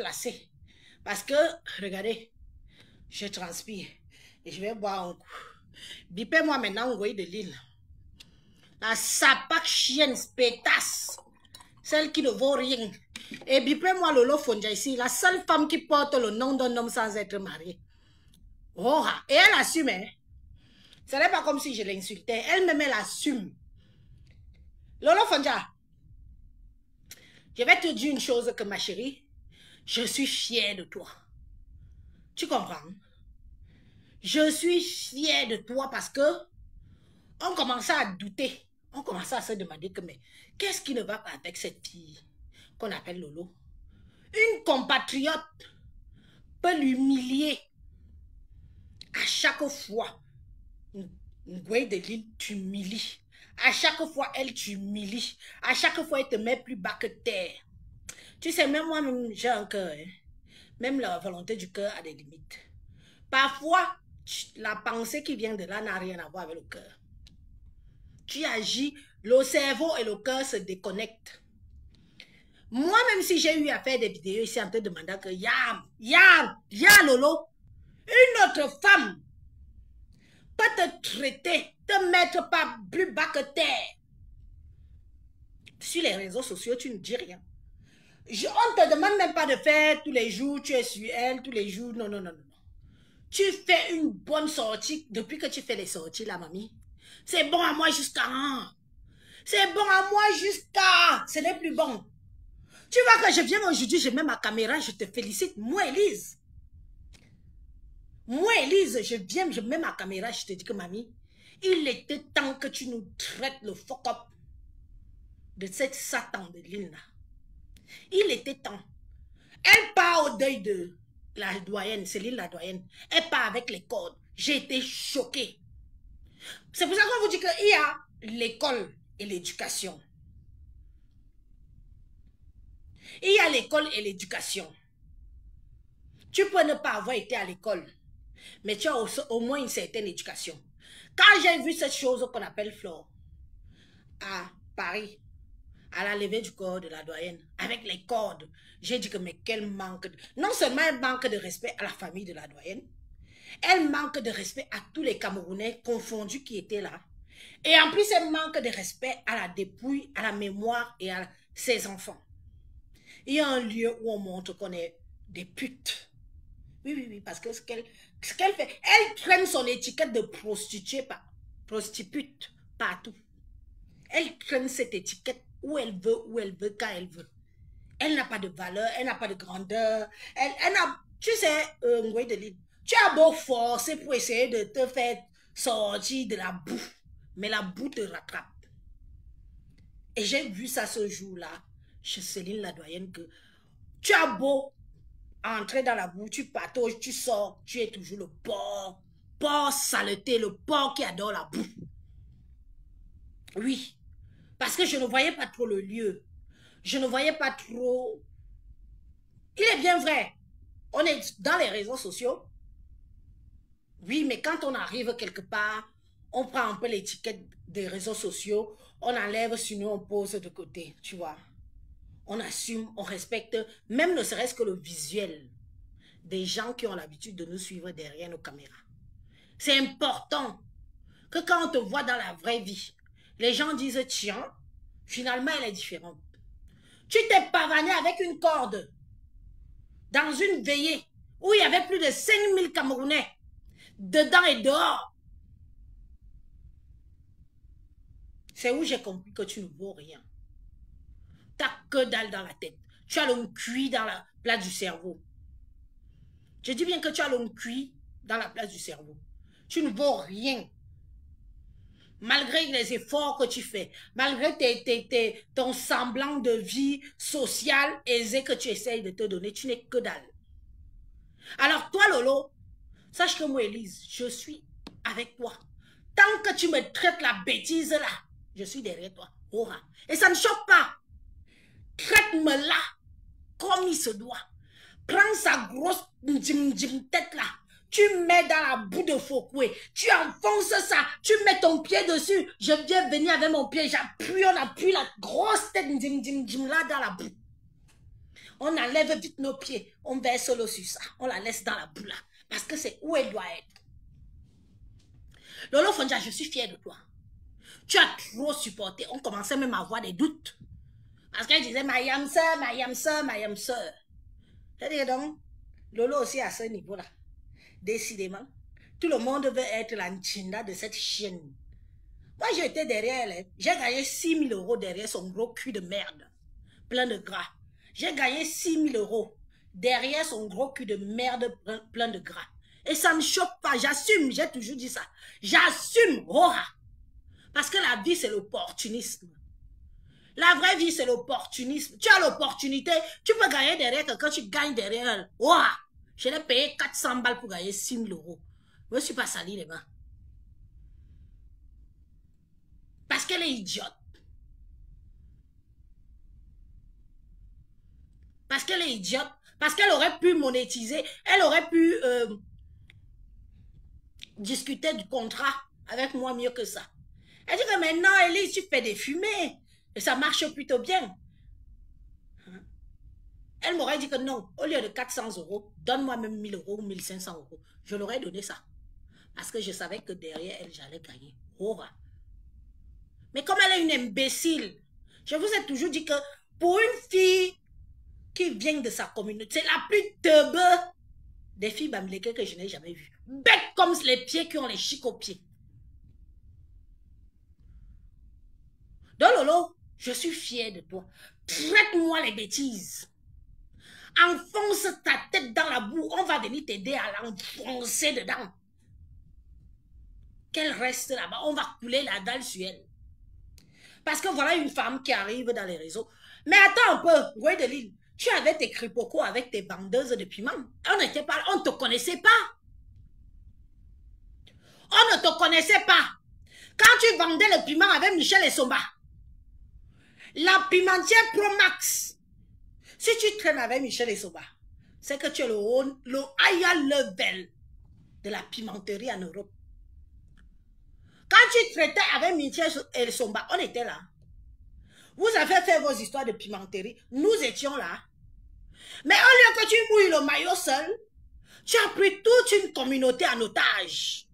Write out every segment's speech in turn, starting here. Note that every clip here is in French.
placer. Parce que, regardez, je transpire. Et je vais boire un coup. Bipez-moi maintenant, Ngoï de Lille. La sapac chienne pétasse. Celle qui ne vaut rien. Et bipez-moi Lolo Fonja ici. La seule femme qui porte le nom d'un homme sans être mariée. Oh, et elle assume, hein. Ce n'est pas comme si je l'insultais. Elle-même, elle assume. Lolo Fonja, je vais te dire une chose que ma chérie, je suis fière de toi. Tu comprends? Je suis fière de toi parce que on commençait à douter. On commençait à se demander que, mais qu'est-ce qui ne va pas avec cette fille qu'on appelle Lolo? Une compatriote peut l'humilier à chaque fois. Ngoué de Lille t'humilie. À chaque fois, elle t'humilie. À chaque fois, elle te met plus bas que terre. Tu sais, même moi-même, j'ai un cœur. Hein. Même la volonté du cœur a des limites. Parfois, la pensée qui vient de là n'a rien à voir avec le cœur. Tu agis, le cerveau et le cœur se déconnectent. Moi, même si j'ai eu à faire des vidéos ici en te demandant que Yam, Lolo, une autre femme peut te traiter, te mettre pas plus bas que terre. Sur les réseaux sociaux, tu ne dis rien. On ne te demande même pas de faire tous les jours, tu es sur elle, tous les jours. Non, non, non, non. Tu fais une bonne sortie depuis que tu fais les sorties, la mamie. C'est bon à moi jusqu'à... C'est bon à moi jusqu'à... Ce n'est plus bon. Tu vois que je viens aujourd'hui, je mets ma caméra, je te félicite. Moi, Elise. Moi, Elise, je viens, je mets ma caméra, je te dis que mamie, il était temps que tu nous traites le fuck up de cette Satan de Lille là. Il était temps. Elle part au deuil de la doyenne, Céline la doyenne. Elle part avec les cordes. J'ai été choquée. C'est pour ça qu'on vous dit qu'il y a l'école et l'éducation. Il y a l'école et l'éducation. Tu peux ne pas avoir été à l'école, mais tu as au moins une certaine éducation. Quand j'ai vu cette chose qu'on appelle Flore à Paris, à la levée du corps de la doyenne, avec les cordes, j'ai dit que mais quel manque de... Non seulement elle manque de respect à la famille de la doyenne, elle manque de respect à tous les Camerounais confondus qui étaient là. Et en plus, elle manque de respect à la dépouille, à la mémoire et à ses enfants. Il y a un lieu où on montre qu'on est des putes. Oui, oui, oui, parce que ce qu'elle fait, elle traîne son étiquette de prostituée, prostitute partout. Elle traîne cette étiquette où elle veut, quand elle veut. Elle n'a pas de valeur, elle n'a pas de grandeur. Elle n'a, tu sais, Ngoï de Lille, tu as beau forcer pour essayer de te faire sortir de la boue, mais la boue te rattrape. Et j'ai vu ça ce jour-là, chez Céline la doyenne, que tu as beau entrer dans la boue, tu patauges, tu sors, tu es toujours le porc saleté, le porc qui adore la boue. Oui, parce que je ne voyais pas trop le lieu. Je ne voyais pas trop... Il est bien vrai, on est dans les réseaux sociaux. Oui, mais quand on arrive quelque part, on prend un peu l'étiquette des réseaux sociaux, on enlève, sinon on pose de côté, tu vois. On assume, on respecte, même ne serait-ce que le visuel des gens qui ont l'habitude de nous suivre derrière nos caméras. C'est important que quand on te voit dans la vraie vie, les gens disent, tiens, finalement elle est différente. Tu t'es pavané avec une corde dans une veillée où il y avait plus de 5000 Camerounais dedans et dehors. C'est où j'ai compris que tu ne vaux rien. Tu n'as que dalle dans la tête. Tu as le cuit dans la place du cerveau. Je dis bien que tu as le cuit dans la place du cerveau. Tu ne vaux rien. Malgré les efforts que tu fais, malgré ton semblant de vie sociale aisée que tu essayes de te donner, tu n'es que dalle. Alors toi, Lolo, sache que moi, Elise, je suis avec toi. Tant que tu me traites la bêtise là, je suis derrière toi. Oh, et ça ne choque pas. Traite-me là comme il se doit. Prends sa grosse tête là. Tu mets dans la boue de Fokoué. Tu enfonces ça. Tu mets ton pied dessus. Je viens venir avec mon pied. J'appuie, on appuie la grosse tête là dans la boue. On enlève vite nos pieds, on verse l'eau sur ça, on la laisse dans la boule, parce que c'est où elle doit être. Lolo Fonja, je suis fière de toi. Tu as trop supporté, on commençait même à avoir des doutes. Parce qu'elle disait, ma yam sœur, ma yam sœur, ma yam sœur. C'est-à-dire donc, Lolo aussi à ce niveau-là. Décidément, tout le monde veut être la nchinda de cette chienne. Moi, j'étais derrière elle. J'ai gagné 6 000 € derrière son gros cul de merde, plein de gras. J'ai gagné 6 000 € derrière son gros cul de merde plein de gras. Et ça ne me choque pas, j'assume, j'ai toujours dit ça. J'assume, Rora. Parce que la vie, c'est l'opportunisme. La vraie vie, c'est l'opportunisme. Tu as l'opportunité, tu peux gagner derrière quelqu'un, tu gagnes derrière elle. Rora. Je l'ai payé 400 balles pour gagner 6 000 €. Je ne me suis pas sali les mains. Parce qu'elle est idiote. Parce qu'elle est idiote. Parce qu'elle aurait pu monétiser. Elle aurait pu discuter du contrat avec moi mieux que ça. Elle dit que maintenant, Elise, tu fais des fumées. Et ça marche plutôt bien. Elle m'aurait dit que non, au lieu de 400 €, donne-moi même 1 000 € ou 1 500 €. Je l'aurais donné ça. Parce que je savais que derrière elle, j'allais gagner. Mais comme elle est une imbécile, je vous ai toujours dit que pour une fille qui vient de sa communauté, c'est la plus teube des filles bamlékées que je n'ai jamais vues. Bête comme les pieds qui ont les chics aux pieds. Donc Lolo, je suis fière de toi. Traite-moi les bêtises. Enfonce ta tête dans la boue. On va venir t'aider à l'enfoncer dedans. Qu'elle reste là-bas. On va couler la dalle sur elle. Parce que voilà une femme qui arrive dans les réseaux. Mais attends un peu, Roi de Lille. Tu avais tes cripocos avec tes vendeuses de piment. On ne te connaissait pas. On ne te connaissait pas. Quand tu vendais le piment avec Michel et Somba, la pimentière Pro Max, si tu traînes avec Michel et Somba, c'est que tu es le high level de la pimenterie en Europe. Quand tu traitais avec Michel et Somba, on était là. Vous avez fait vos histoires de pimenterie. Nous étions là. Mais au lieu que tu mouilles le maillot seul, tu as pris toute une communauté en otage.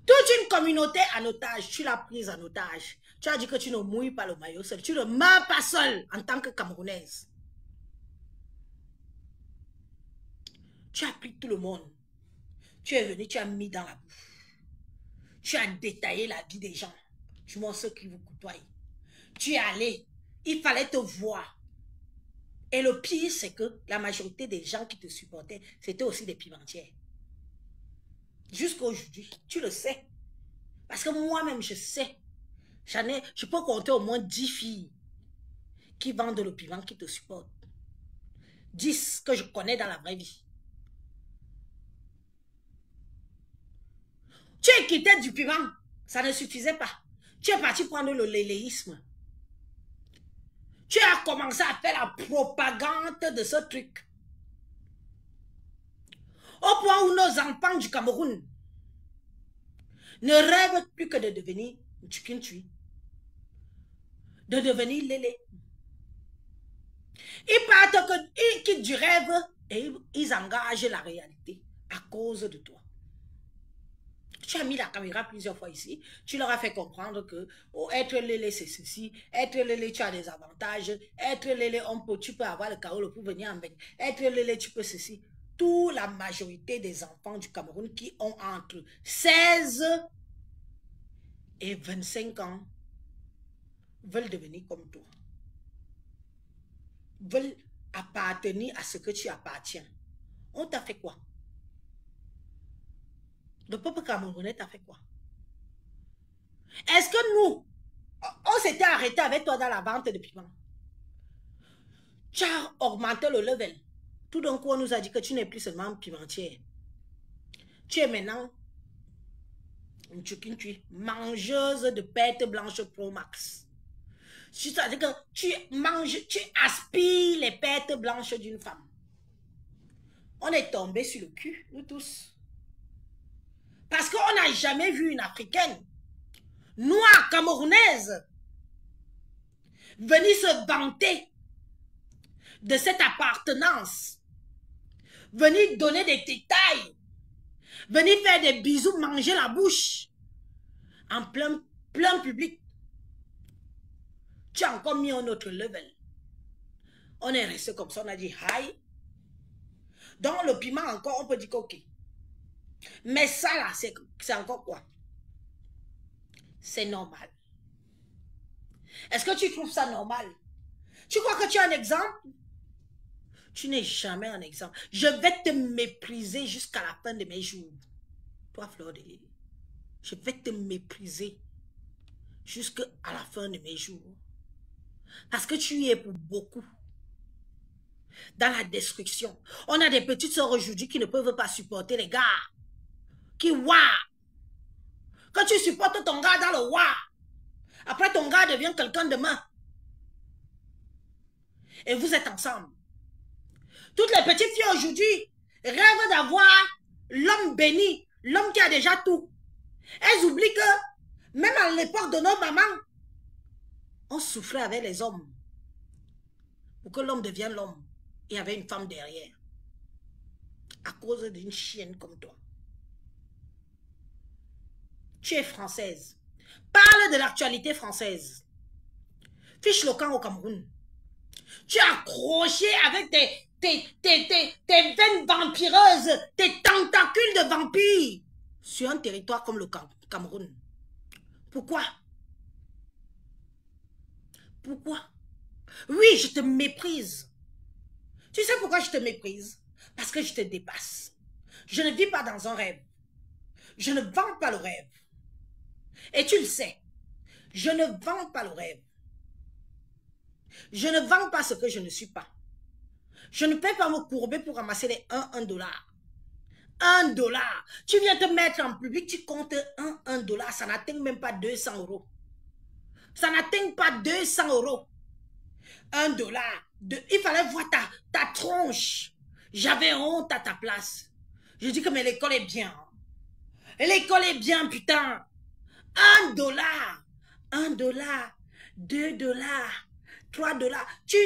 Toute une communauté en otage. Tu l'as prise en otage. Tu as dit que tu ne mouilles pas le maillot seul. Tu ne meurs pas seul en tant que Camerounaise. Tu as pris tout le monde. Tu es venu, tu as mis dans la bouffe. Tu as détaillé la vie des gens. Tu montres ceux qui vous côtoient. Tu es allé. Il fallait te voir. Et le pire, c'est que la majorité des gens qui te supportaient, c'était aussi des pimentières. Jusqu'à aujourd'hui, tu le sais. Parce que moi-même, je sais. Je peux compter au moins 10 filles qui vendent le piment, qui te supportent. 10 que je connais dans la vraie vie. Tu es quitté du piment. Ça ne suffisait pas. Tu es parti prendre le léléisme. Tu as commencé à faire la propagande de ce truc. Au point où nos enfants du Cameroun ne rêvent plus que de devenir Tchukintui, de devenir Lélé. Ils partent, ils quittent du rêve et ils engagent la réalité à cause de toi. Tu as mis la caméra plusieurs fois ici. Tu leur as fait comprendre que être Lélé, c'est ceci. Être Lélé, tu as des avantages. Être Lélé, tu peux avoir le carreau pour venir en bain. Être Lélé, tu peux ceci. Toute la majorité des enfants du Cameroun qui ont entre 16 et 25 ans veulent devenir comme toi. Veulent appartenir à ce que tu appartiens. On t'a fait quoi? Le peuple camerounais t'a fait quoi? Est-ce que nous, on s'était arrêté avec toi dans la vente de piment? Tu as augmenté le level. Tout d'un coup, on nous a dit que tu n'es plus seulement pimentière. Tu es maintenant une Tchukintui, mangeuse de pêtes blanches Pro Max. C'est-à-dire que tu aspires les pêtes blanches d'une femme. On est tombé sur le cul, nous tous. Parce qu'on n'a jamais vu une Africaine noire camerounaise venir se vanter de cette appartenance. Venir donner des détails. Venir faire des bisous, manger la bouche. En plein public. Tu as encore mis un autre level. On est resté comme ça, on a dit hi. Dans le piment encore, on peut dire ok. Mais ça là, c'est encore quoi? C'est normal. Est-ce que tu trouves ça normal? Tu crois que tu es un exemple? Tu n'es jamais un exemple. Je vais te mépriser jusqu'à la fin de mes jours. Toi, Fleur de Lys, je vais te mépriser jusqu'à la fin de mes jours. Parce que tu y es pour beaucoup. Dans la destruction. On a des petites sœurs aujourd'hui qui ne peuvent pas supporter les gars. Qui Quand tu supportes ton gars dans le après ton gars devient quelqu'un de main. Et vous êtes ensemble. Toutes les petites filles aujourd'hui rêvent d'avoir l'homme béni, l'homme qui a déjà tout. Elles oublient que même à l'époque de nos mamans, on souffrait avec les hommes. Pour que l'homme devienne l'homme. Il y avait une femme derrière. À cause d'une chienne comme toi. Tu es française. Parle de l'actualité française. Fiche le camp au Cameroun. Tu es accroché avec tes veines vampireuses, tes tentacules de vampire sur un territoire comme le Cameroun. Pourquoi? Pourquoi? Oui, je te méprise. Tu sais pourquoi je te méprise? Parce que je te dépasse. Je ne vis pas dans un rêve. Je ne vends pas le rêve. Et tu le sais. Je ne vends pas le rêve. Je ne vends pas ce que je ne suis pas. Je ne peux pas me courber pour ramasser les 1 dollar. 1 dollar. Tu viens te mettre en public, tu comptes 1 dollar. Ça n'atteint même pas 200 €. Ça n'atteint pas 200 €. 1 dollar. Il fallait voir ta tronche. J'avais honte à ta place. Je dis que mais l'école est bien. L'école est bien, putain. 1 dollar. 1 dollar. 2 dollars. 3 dollars. Tu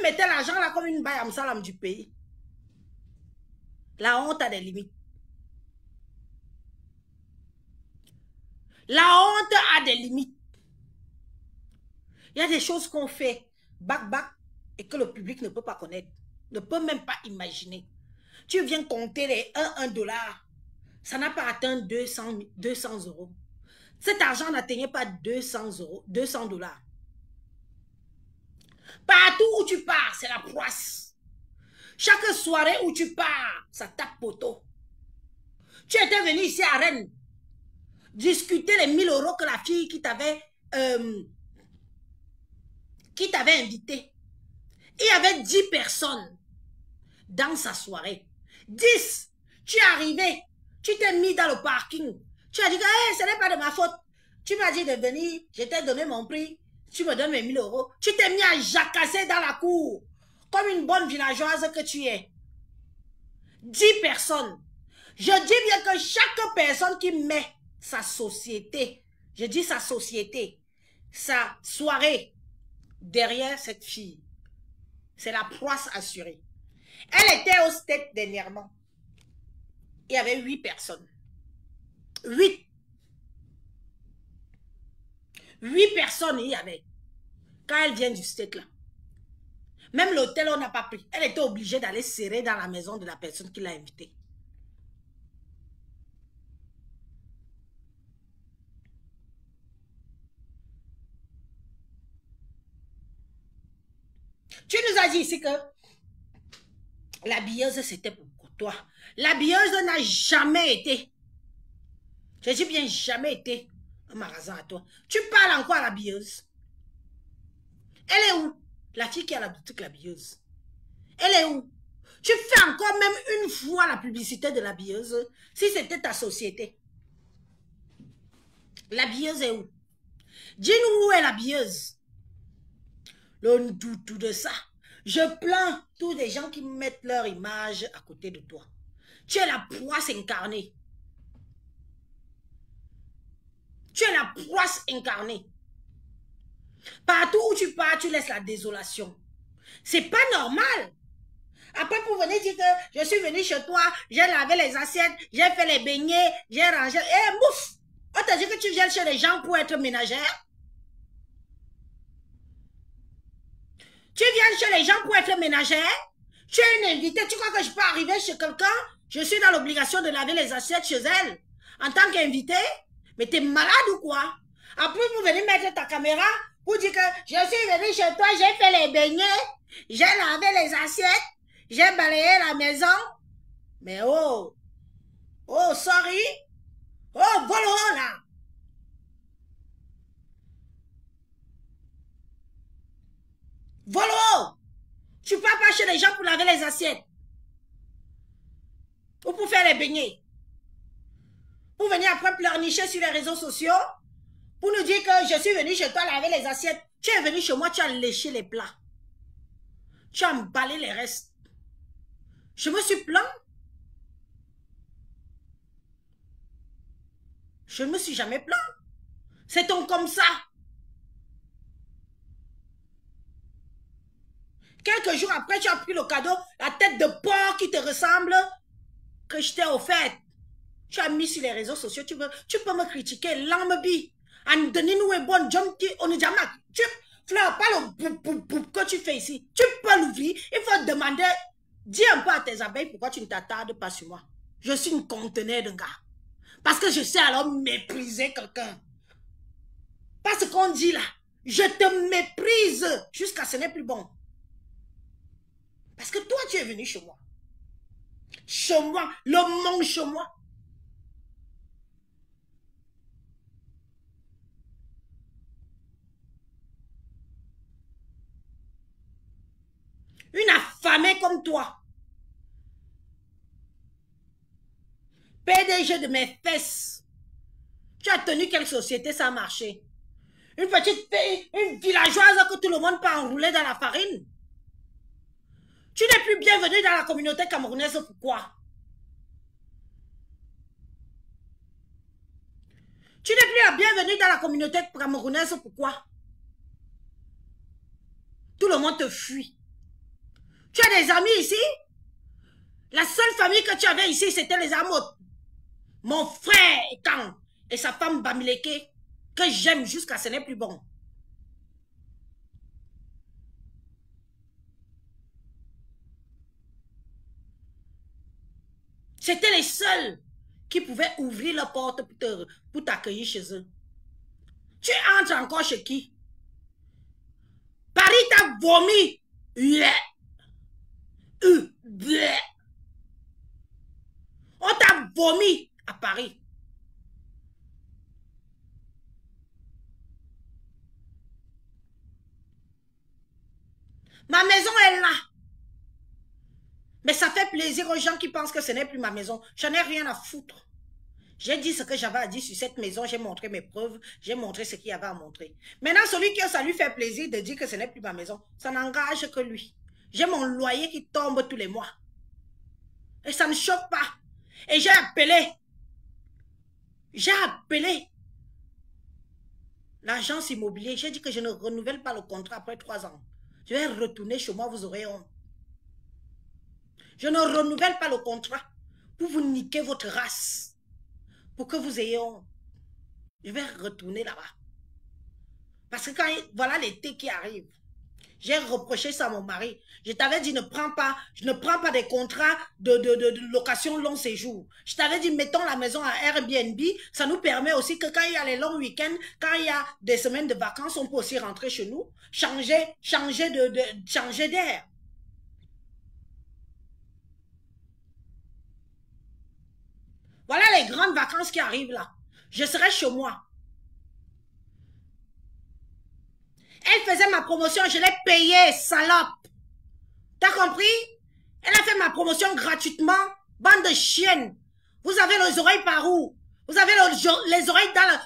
mettais l'argent là comme une baille à Msalam du pays. La honte a des limites. La honte a des limites. Il y a des choses qu'on fait bac et que le public ne peut pas connaître, ne peut même pas imaginer. Tu viens compter les 1 dollar. Ça n'a pas atteint 200 €. Cet argent n'atteignait pas 200 €, 200 dollars. Partout où tu pars, c'est la poisse. Chaque soirée où tu pars, ça tape poteau. Tu étais venu ici à Rennes discuter les 1000 € que la fille qui t'avait invité. Il y avait 10 personnes dans sa soirée. 10. Tu es arrivé, tu t'es mis dans le parking. Tu as dit que hey, ce n'est pas de ma faute. Tu m'as dit de venir, je t'ai donné mon prix. Tu me donnes mes 1000 €. Tu t'es mis à jacasser dans la cour. Comme une bonne villageoise que tu es. 10 personnes. Je dis bien que chaque personne qui met sa société, je dis sa société, sa soirée, derrière cette fille, c'est la poisse assurée. Elle était au stade dernièrement. Il y avait 8 personnes. 8. 8 personnes il y avait. Quand elle vient du stade là. Même l'hôtel, on n'a pas pris. Elle était obligée d'aller serrer dans la maison de la personne qui l'a invitée. Tu nous as dit ici que la billeuse, c'était pour toi. La billeuse n'a jamais été, je dis bien jamais été, un magasin à toi. Tu parles encore à la billeuse. Elle est où? La fille qui a la boutique, la billeuse. Elle est où? Tu fais encore même une fois la publicité de la billeuse si c'était ta société. La billeuse est où? Dis-nous où est la billeuse. Le tout de ça. Je plains tous les gens qui mettent leur image à côté de toi. Tu es la poisse incarnée. Tu es la poisse incarnée. Partout où tu pars, tu laisses la désolation. C'est pas normal. Après, pour venir dire que je suis venu chez toi, j'ai lavé les assiettes, j'ai fait les beignets, j'ai rangé. Eh, mouf! On t'a dit que tu viens chez les gens pour être ménagère? Tu viens chez les gens pour être ménagère? Tu es une invitée, tu crois que je peux arriver chez quelqu'un? Je suis dans l'obligation de laver les assiettes chez elle. En tant qu'invitée? Mais t'es malade ou quoi? Après, vous venez mettre ta caméra pour dire que je suis venu chez toi, j'ai fait les beignets, j'ai lavé les assiettes, j'ai balayé la maison. Mais oh, oh, sorry. Oh, volo là. Volo. Tu pars pas chez les gens pour laver les assiettes. Ou pour faire les beignets. Pour venir après pleurnicher sur les réseaux sociaux. Pour nous dire que je suis venu chez toi laver les assiettes. Tu es venu chez moi, tu as léché les plats. Tu as emballé les restes. Je me suis plaint. Je ne me suis jamais plaint. C'est donc comme ça. Quelques jours après, tu as pris le cadeau, la tête de porc qui te ressemble, que je t'ai offerte. Tu as mis sur les réseaux sociaux, tu peux me critiquer, l'âme bi. Andeninu est bonne, on est jamais. Tu fleur, pas le poup que tu fais ici. Tu peux l'ouvrir, il faut demander, dis un peu à tes abeilles pourquoi tu ne t'attardes pas sur moi. Je suis une conteneur de gars. Parce que je sais alors mépriser quelqu'un. Pas ce qu'on dit là. Je te méprise jusqu'à ce n'est plus bon. Parce que toi, tu es venu chez moi. Chez moi, le monde chez moi. Une affamée comme toi. PDG de mes fesses. Tu as tenu quelle société, ça a marché? Une petite fille, une villageoise que tout le monde peut enrouler dans la farine. Tu n'es plus bienvenue dans la communauté camerounaise, pourquoi? Tu n'es plus la bienvenue dans la communauté camerounaise, pourquoi? Tout le monde te fuit. Tu as des amis ici? La seule famille que tu avais ici, c'était les Amotes. Mon frère Etang et sa femme Bamileke, que j'aime jusqu'à ce n'est plus bon. C'était les seuls qui pouvaient ouvrir la porte pour t'accueillir chez eux. Tu entres encore chez qui? Paris t'a vomi. On t'a vomi à Paris. Ma maison est là. Mais ça fait plaisir aux gens qui pensent que ce n'est plus ma maison. J'en ai rien à foutre. J'ai dit ce que j'avais à dire sur cette maison, j'ai montré mes preuves, j'ai montré ce qu'il y avait à montrer. Maintenant, celui qui ça lui fait plaisir de dire que ce n'est plus ma maison, ça n'engage que lui. J'ai mon loyer qui tombe tous les mois. Et ça ne choque pas. Et j'ai appelé l'agence immobilière. J'ai dit que je ne renouvelle pas le contrat après 3 ans. Je vais retourner chez moi, vous aurez honte. Je ne renouvelle pas le contrat pour vous niquer votre race. Pour que vous ayez honte. Je vais retourner là-bas. Parce que quand, voilà l'été qui arrive, j'ai reproché ça à mon mari. Je t'avais dit, je ne prends pas des contrats de location long séjour. Je t'avais dit, mettons la maison à Airbnb. Ça nous permet aussi que quand il y a les longs week-ends, quand il y a des semaines de vacances, on peut aussi rentrer chez nous, changer d'air. Voilà les grandes vacances qui arrivent là. Je serai chez moi. Elle faisait ma promotion, je l'ai payée, salope. T'as compris? Elle a fait ma promotion gratuitement. Bande de chiennes. Vous avez les oreilles par où? Vous avez les oreilles dans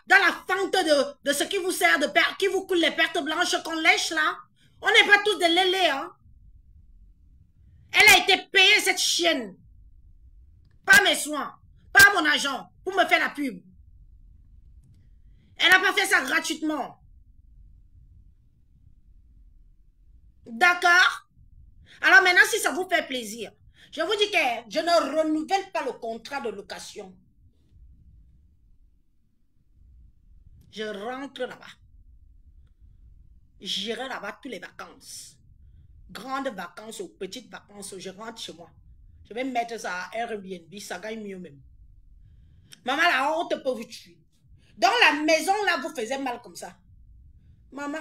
la fente de ce qui vous sert de perte, qui vous coule les pertes blanches qu'on lèche là. On n'est pas tous des lélés, hein. Elle a été payée, cette chienne. Pas mes soins, pas mon argent, pour me faire la pub. Elle n'a pas fait ça gratuitement. D'accord? Alors maintenant, si ça vous fait plaisir, je vous dis que je ne renouvelle pas le contrat de location. Je rentre là-bas. J'irai là-bas toutes les vacances. Grandes vacances ou petites vacances, je rentre chez moi. Je vais mettre ça à Airbnb, ça gagne mieux même. Maman, la honte peut vous tuer. Donc la maison là vous faisait mal comme ça. Maman.